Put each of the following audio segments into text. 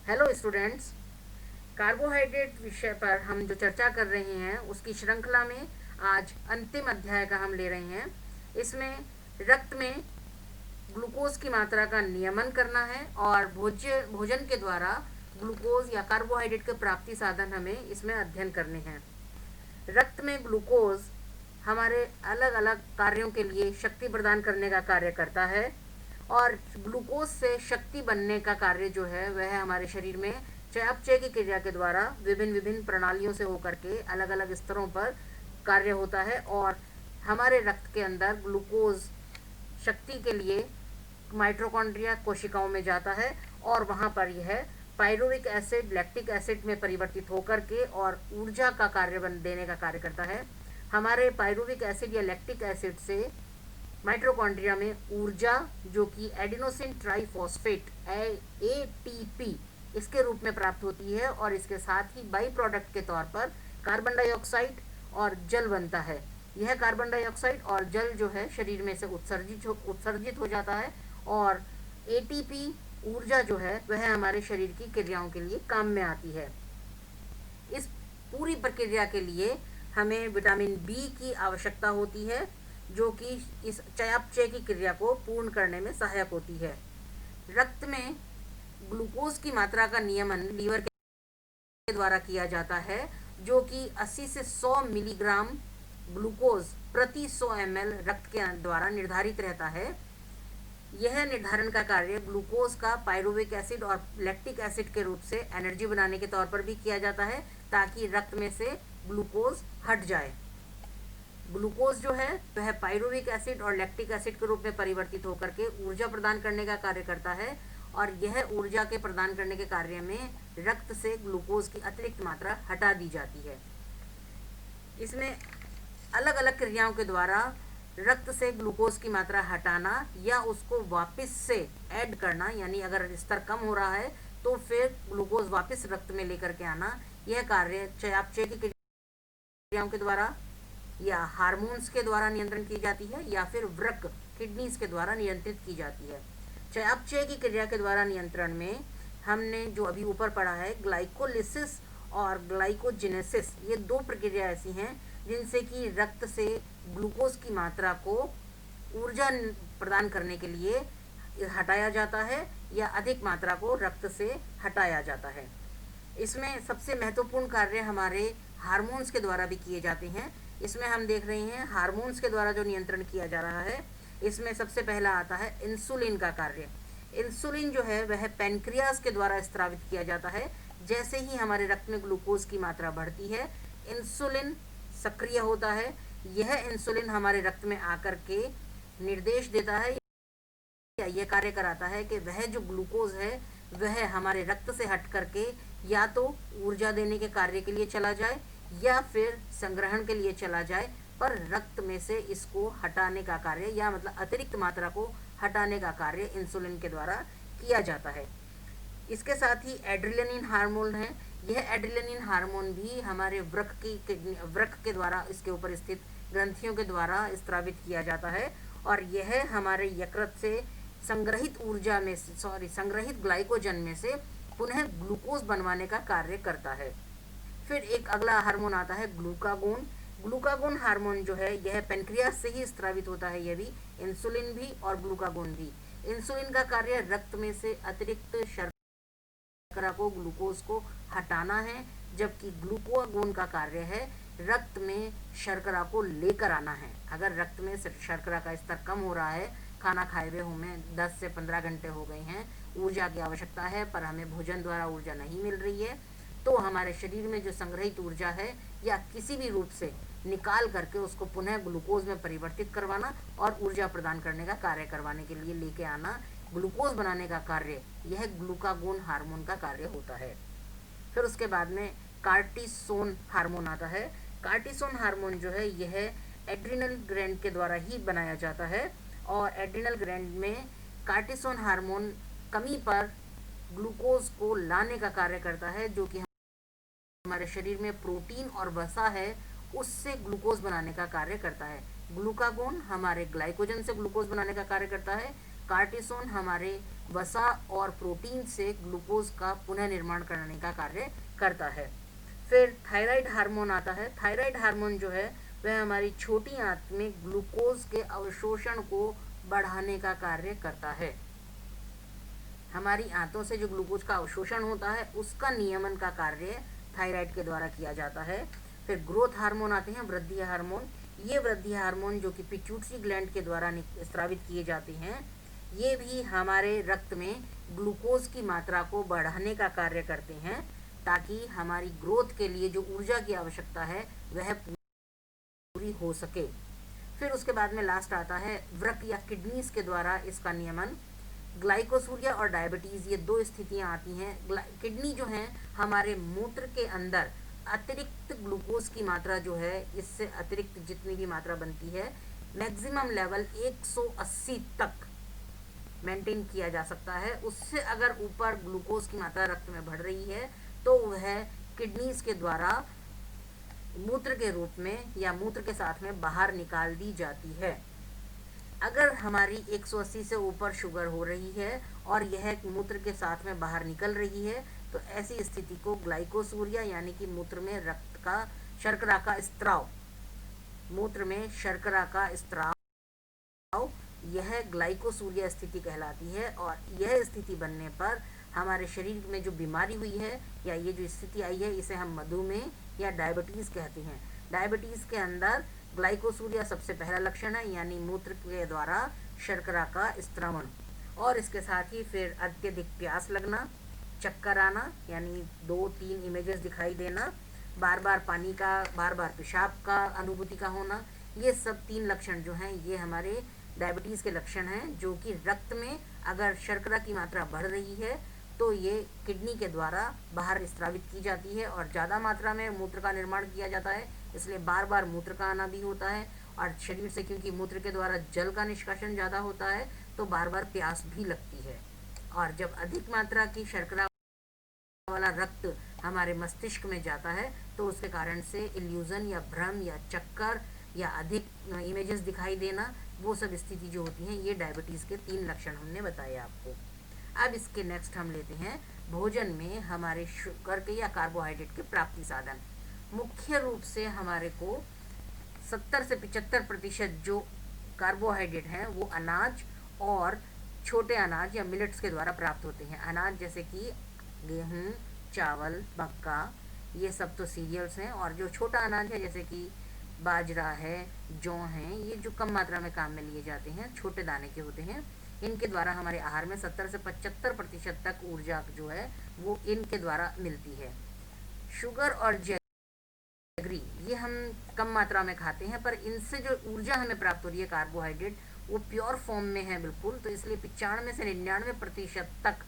Hello students. Carbohydrate विषय पर हम जो चर्चा कर रहे हैं उसकी श्रृंखला में आज अंतिम अध्याय का हम ले रहे हैं। इसमें रक्त में ग्लूकोज की मात्रा का नियमन करना है और भोजन के द्वारा ग्लूकोज या कार्बोहाइड्रेट के प्राप्ति साधन हमें इसमें अध्ययन करने हैं। रक्त में ग्लूकोज हमारे अलग अलग कार्यों के लिए शक्ति प्रदान करने का कार्य करता है और ग्लूकोज से शक्ति बनने का कार्य जो है वह हमारे शरीर में चयापचय की क्रिया के द्वारा विभिन्न विभिन्न प्रणालियों से होकर के अलग अलग स्तरों पर कार्य होता है और हमारे रक्त के अंदर ग्लूकोज शक्ति के लिए माइटोकॉन्ड्रिया कोशिकाओं में जाता है और वहाँ पर यह पायरुविक एसिड लैक्टिक एसिड में परिवर्तित होकर के और ऊर्जा का कार्य देने का कार्य करता है। हमारे पायरुविक एसिड या लैक्टिक एसिड से माइटोकॉन्ड्रिया में ऊर्जा जो कि एडिनोसिन ट्राइफॉस्फेट ATP इसके रूप में प्राप्त होती है और इसके साथ ही बाई प्रोडक्ट के तौर पर कार्बन डाइऑक्साइड और जल बनता है। यह कार्बन डाइऑक्साइड और जल जो है शरीर में से उत्सर्जित हो जाता है और ATP ऊर्जा जो है वह हमारे शरीर की क्रियाओं के लिए काम में आती है। इस पूरी प्रक्रिया के लिए हमें विटामिन B की आवश्यकता होती है जो कि इस चयापचय की क्रिया को पूर्ण करने में सहायक होती है। रक्त में ग्लूकोज की मात्रा का नियमन लीवर के द्वारा किया जाता है जो कि 80 से 100 मिलीग्राम ग्लूकोज प्रति 100 ml रक्त के द्वारा निर्धारित रहता है। यह निर्धारण का कार्य ग्लूकोज का पायरुविक एसिड और लैक्टिक एसिड के रूप से एनर्जी बनाने के तौर पर भी किया जाता है ताकि रक्त में से ग्लूकोज हट जाए। ग्लूकोज जो है वह पायरुविक एसिड और लैक्टिक एसिड के रूप में परिवर्तित होकर के ऊर्जा प्रदान करने का कार्य करता है और यह ऊर्जा के प्रदान करने के कार्य में रक्त से ग्लूकोज की अतिरिक्त मात्रा हटा दी जाती है। इसमें अलग अलग क्रियाओं के द्वारा रक्त से ग्लूकोज की मात्रा हटाना या उसको वापस से ऐड करना, यानी अगर स्तर कम हो रहा है तो फिर ग्लूकोज वापस रक्त में लेकर के आना, यह कार्य चयापचय की क्रियाओं के द्वारा या हार्मोन्स के द्वारा नियंत्रण की जाती है या फिर वृक्क किडनीज के द्वारा नियंत्रित की जाती है। चयापचय की क्रिया के द्वारा नियंत्रण में हमने जो अभी ऊपर पढ़ा है ग्लाइकोलिसिस और ग्लाइकोजेनेसिस, ये दो प्रक्रिया ऐसी हैं जिनसे कि रक्त से ग्लूकोज की मात्रा को ऊर्जा प्रदान करने के लिए हटाया जाता है या अधिक मात्रा को रक्त से हटाया जाता है। इसमें सबसे महत्वपूर्ण कार्य हमारे हार्मोन्स के द्वारा भी किए जाते हैं। इसमें हम देख रहे हैं हार्मोन्स के द्वारा जो नियंत्रण किया जा रहा है, इसमें सबसे पहला आता है इंसुलिन का कार्य। इंसुलिन जो है वह पैनक्रियाज के द्वारा स्रावित किया जाता है। जैसे ही हमारे रक्त में ग्लूकोज की मात्रा बढ़ती है इंसुलिन सक्रिय होता है। यह इंसुलिन हमारे रक्त में आकर के निर्देश देता है या यह कार्य कराता है कि वह जो ग्लूकोज है वह हमारे रक्त से हट करके या तो ऊर्जा देने के कार्य के लिए चला जाए या फिर संग्रहण के लिए चला जाए, पर रक्त में से इसको हटाने का कार्य या मतलब अतिरिक्त मात्रा को हटाने का कार्य इंसुलिन के द्वारा किया जाता है। इसके साथ ही एड्रेनलिन हार्मोन है। यह एड्रेनलिन हार्मोन भी हमारे वृक्क के द्वारा इसके ऊपर स्थित ग्रंथियों के द्वारा स्रावित किया जाता है और यह हमारे यकृत से संग्रहित ग्लाइकोजन में से पुनः ग्लूकोज बनवाने का कार्य करता है। फिर एक अगला हार्मोन आता है ग्लूकागोन। ग्लूकागोन हार्मोन जो है यह पेनक्रियास से ही स्रावित होता है, यह भी इंसुलिन भी और ग्लूकागोन भी। इंसुलिन का कार्य रक्त में से अतिरिक्त शर्करा को ग्लूकोज को हटाना है, जबकि ग्लूकागोन का कार्य है रक्त में शर्करा को लेकर आना है। अगर रक्त में शर्करा का स्तर कम हो रहा है, खाना खाए हुए हमें 10 से 15 घंटे हो गए हैं, ऊर्जा की आवश्यकता है पर हमें भोजन द्वारा ऊर्जा नहीं मिल रही है, तो हमारे शरीर में जो संग्रहित ऊर्जा है या किसी भी रूप से निकाल करके उसको पुनः ग्लूकोज में परिवर्तित करवाना और ऊर्जा प्रदान करने का कार्य करवाने के लिए लेके आना, ग्लूकोज बनाने का कार्य, यह ग्लूकागोन हार्मोन का कार्य होता है। फिर उसके बाद में कार्टिसोन हार्मोन आता है। कार्टिसोन हार्मोन जो है यह एड्रिनल ग्लैंड के द्वारा ही बनाया जाता है और एड्रिनल ग्लैंड में कार्टिसोन हार्मोन कमी पर ग्लूकोज को लाने का कार्य करता है, जो कि हमारे शरीर में प्रोटीन और वसा है उससे ग्लूकोज बनाने का कार्य करता है। ग्लूकागोन हमारे ग्लाइकोजन से ग्लूकोज बनाने का कार्य करता है। कार्टिसोन हमारे वसा और प्रोटीन से ग्लूकोज का पुनः निर्माण करने का कार्य करता है। फिर थायराइड हार्मोन आता है। थायराइड हार्मोन जो है वह हमारी छोटी आंत में ग्लूकोज के अवशोषण को बढ़ाने का कार्य करता है। हमारी आंतों से जो ग्लूकोज का अवशोषण होता है उसका नियमन का कार्य थायराइड के द्वारा किया जाता है। फिर ग्रोथ हार्मोन आते हैं, वृद्धि हार्मोन। ये वृद्धि हार्मोन जो कि पिट्यूटरी ग्लैंड के द्वारा स्रावित किए जाते हैं, ये भी हमारे रक्त में ग्लूकोज की मात्रा को बढ़ाने का कार्य करते हैं, ताकि हमारी ग्रोथ के लिए जो ऊर्जा की आवश्यकता है वह पूरी हो सके। फिर उसके बाद में लास्ट आता है वृक्क या किडनीज के द्वारा इसका नियमन। ग्लाइकोसूरिया और डायबिटीज़, ये दो स्थितियां आती हैं। किडनी जो है हमारे मूत्र के अंदर अतिरिक्त ग्लूकोज की मात्रा जो है, इससे अतिरिक्त जितनी भी मात्रा बनती है, मैक्सिमम लेवल 180 तक मेंटेन किया जा सकता है। उससे अगर ऊपर ग्लूकोज की मात्रा रक्त में बढ़ रही है तो वह किडनीज के द्वारा मूत्र के रूप में या मूत्र के साथ में बाहर निकाल दी जाती है। अगर हमारी 180 से ऊपर शुगर हो रही है और यह मूत्र के साथ में बाहर निकल रही है, तो ऐसी स्थिति को ग्लाइकोसूरिया यानी कि मूत्र में रक्त का शर्करा का स्त्राव, मूत्र में शर्करा का स्त्राव, यह ग्लाइकोसूरिया स्थिति कहलाती है। और यह स्थिति बनने पर हमारे शरीर में जो बीमारी हुई है या ये जो स्थिति आई है, इसे हम मधुमेह या डायबिटीज़ कहते हैं। डायबिटीज़ के अंदर ग्लाइकोसूरिया सबसे पहला लक्षण है, यानी मूत्र के द्वारा शर्करा का स्त्रवण, और इसके साथ ही फिर अत्यधिक प्यास लगना, चक्कर आना यानी 2-3 इमेजेस दिखाई देना, बार बार पानी का, बार बार पेशाब का अनुभूति का होना, ये सब 3 लक्षण जो हैं ये हमारे डायबिटीज़ के लक्षण हैं, जो कि रक्त में अगर शर्करा की मात्रा बढ़ रही है तो ये किडनी के द्वारा बाहर स्रावित की जाती है और ज़्यादा मात्रा में मूत्र का निर्माण किया जाता है, इसलिए बार बार मूत्र का आना भी होता है। और शरीर से क्योंकि मूत्र के द्वारा जल का निष्कासन ज़्यादा होता है तो बार बार प्यास भी लगती है। और जब अधिक मात्रा की शर्करा वाला रक्त हमारे मस्तिष्क में जाता है तो उसके कारण से इल्यूजन या भ्रम या चक्कर या अधिक इमेजेस दिखाई देना, वो सब स्थिति जो होती हैं, ये डायबिटीज़ के 3 लक्षण हमने बताए आपको। अब इसके नेक्स्ट हम लेते हैं भोजन में हमारे शुगर के या कार्बोहाइड्रेट के प्राप्ति साधन। मुख्य रूप से हमारे को 70 से 75% जो कार्बोहाइड्रेट हैं वो अनाज और छोटे अनाज या मिलेट्स के द्वारा प्राप्त होते हैं। अनाज जैसे कि गेहूँ, चावल, मक्का, ये सब तो सीरियल्स हैं, और जो छोटा अनाज है जैसे कि बाजरा है, जौ हैं, ये जो कम मात्रा में काम में लिए जाते हैं, छोटे दाने के होते हैं, इनके द्वारा हमारे आहार में 70 से 75% तक ऊर्जा जो है वो इनके द्वारा मिलती है। शुगर और जैगरी ये हम कम मात्रा में खाते हैं, पर इनसे जो ऊर्जा हमें प्राप्त हो रही है कार्बोहाइड्रेट, वो प्योर फॉर्म में है बिल्कुल, तो इसलिए 95 से 99% तक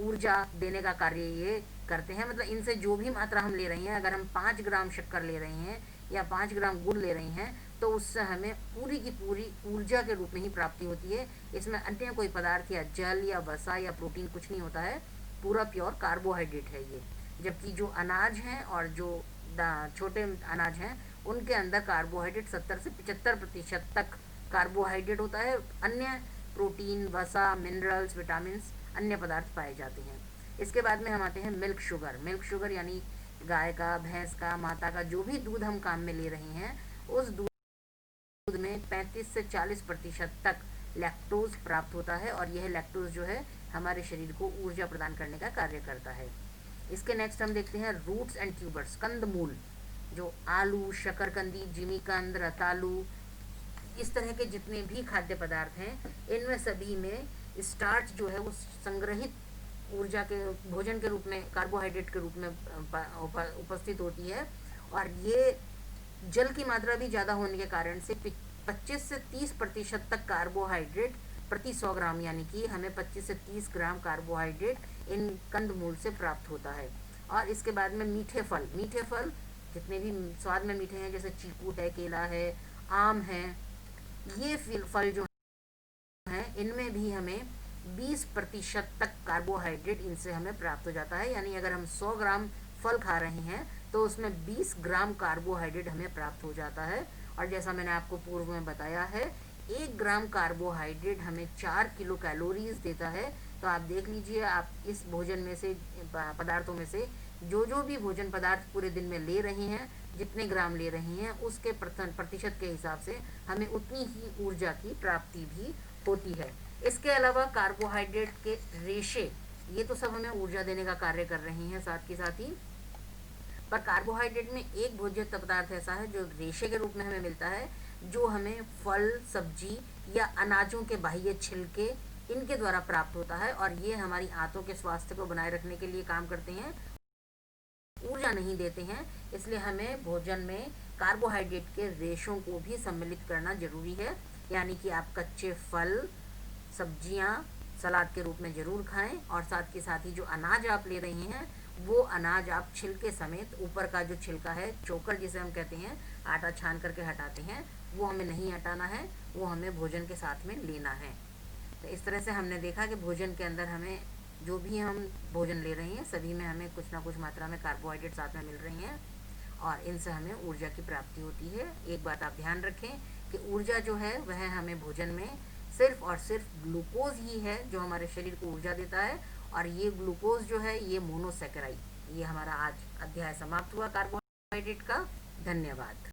ऊर्जा देने का कार्य ये करते हैं। मतलब इनसे जो भी मात्रा हम ले रहे हैं, अगर हम 5 ग्राम शक्कर ले रहे हैं या 5 ग्राम गुड़ ले रहे हैं, तो उससे हमें पूरी की पूरी ऊर्जा के रूप में ही प्राप्ति होती है। इसमें अन्य कोई पदार्थ या जल या वसा या प्रोटीन कुछ नहीं होता है, पूरा प्योर कार्बोहाइड्रेट है ये। जबकि जो अनाज हैं और जो छोटे अनाज हैं उनके अंदर कार्बोहाइड्रेट 70 से 75% तक कार्बोहाइड्रेट होता है, अन्य प्रोटीन, वसा, मिनरल्स, विटामिन, अन्य पदार्थ पाए जाते हैं। इसके बाद में हम आते हैं मिल्क शुगर। मिल्क शुगर यानी गाय का, भैंस का, माता का जो भी दूध हम काम में ले रहे हैं, उस दूध में 35 से 40% तक लैक्टोज प्राप्त होता है, और यह लैक्टोज जो है हमारे शरीर को ऊर्जा प्रदान करने का कार्य करता है। इसके नेक्स्ट हम देखते हैं रूट्स एंड ट्यूबर्स, कंदमूल, जो आलू, शकरकंदी, जिमीकंद, रतालू, इस तरह के जितने भी खाद्य पदार्थ हैं, इनमें सभी में स्टार्च जो है वो संग्रहित ऊर्जा के भोजन के रूप में, कार्बोहाइड्रेट के रूप में उपस्थित होती है। और ये जल की मात्रा भी ज़्यादा होने के कारण से 25 से 30% तक कार्बोहाइड्रेट प्रति 100 ग्राम, यानी कि हमें 25 से 30 ग्राम कार्बोहाइड्रेट इन कंदमूल से प्राप्त होता है। और इसके बाद में मीठे फल, मीठे फल जितने भी स्वाद में मीठे हैं, जैसे चीकू है, केला है, आम है, ये फल जो हैं इनमें भी हमें 20% तक कार्बोहाइड्रेट इनसे हमें प्राप्त हो जाता है। यानी अगर हम 100 ग्राम फल खा रहे हैं तो उसमें 20 ग्राम कार्बोहाइड्रेट हमें प्राप्त हो जाता है। और जैसा मैंने आपको पूर्व में बताया है, 1 ग्राम कार्बोहाइड्रेट हमें 4 किलो कैलोरीज देता है। तो आप देख लीजिए, आप इस भोजन में से, पदार्थों में से जो भी भोजन पदार्थ पूरे दिन में ले रहे हैं, जितने ग्राम ले रही हैं, उसके प्रतिशत के हिसाब से हमें उतनी ही ऊर्जा की प्राप्ति भी होती है। इसके अलावा कार्बोहाइड्रेट के रेशे, ये तो सब हमें ऊर्जा देने का कार्य कर रही हैं साथ के साथ ही, पर कार्बोहाइड्रेट में एक भोज्य पदार्थ ऐसा है जो रेशे के रूप में हमें मिलता है, जो हमें फल, सब्जी या अनाजों के बाह्य छिलके, इनके द्वारा प्राप्त होता है, और ये हमारी आंतों के स्वास्थ्य को बनाए रखने के लिए काम करते हैं, ऊर्जा नहीं देते हैं। इसलिए हमें भोजन में कार्बोहाइड्रेट के रेशों को भी सम्मिलित करना जरूरी है। यानी कि आप कच्चे फल, सब्जियां सलाद के रूप में ज़रूर खाएं, और साथ के साथ ही जो अनाज आप ले रही हैं, वो अनाज आप छिलके समेत, ऊपर का जो छिलका है, चोकर जिसे हम कहते हैं, आटा छान करके हटाते हैं, वो हमें नहीं हटाना है, वो हमें भोजन के साथ में लेना है। तो इस तरह से हमने देखा कि भोजन के अंदर हमें, जो भी हम भोजन ले रहे हैं, सभी में हमें कुछ ना कुछ मात्रा में कार्बोहाइड्रेट साथ में मिल रही हैं, और इनसे हमें ऊर्जा की प्राप्ति होती है। एक बात आप ध्यान रखें कि ऊर्जा जो है वह हमें भोजन में सिर्फ और सिर्फ ग्लूकोज ही है जो हमारे शरीर को ऊर्जा देता है, और ये ग्लूकोज जो है ये मोनोसैकेराइड। ये हमारा आज अध्याय समाप्त हुआ कार्बोहाइड्रेट का। धन्यवाद।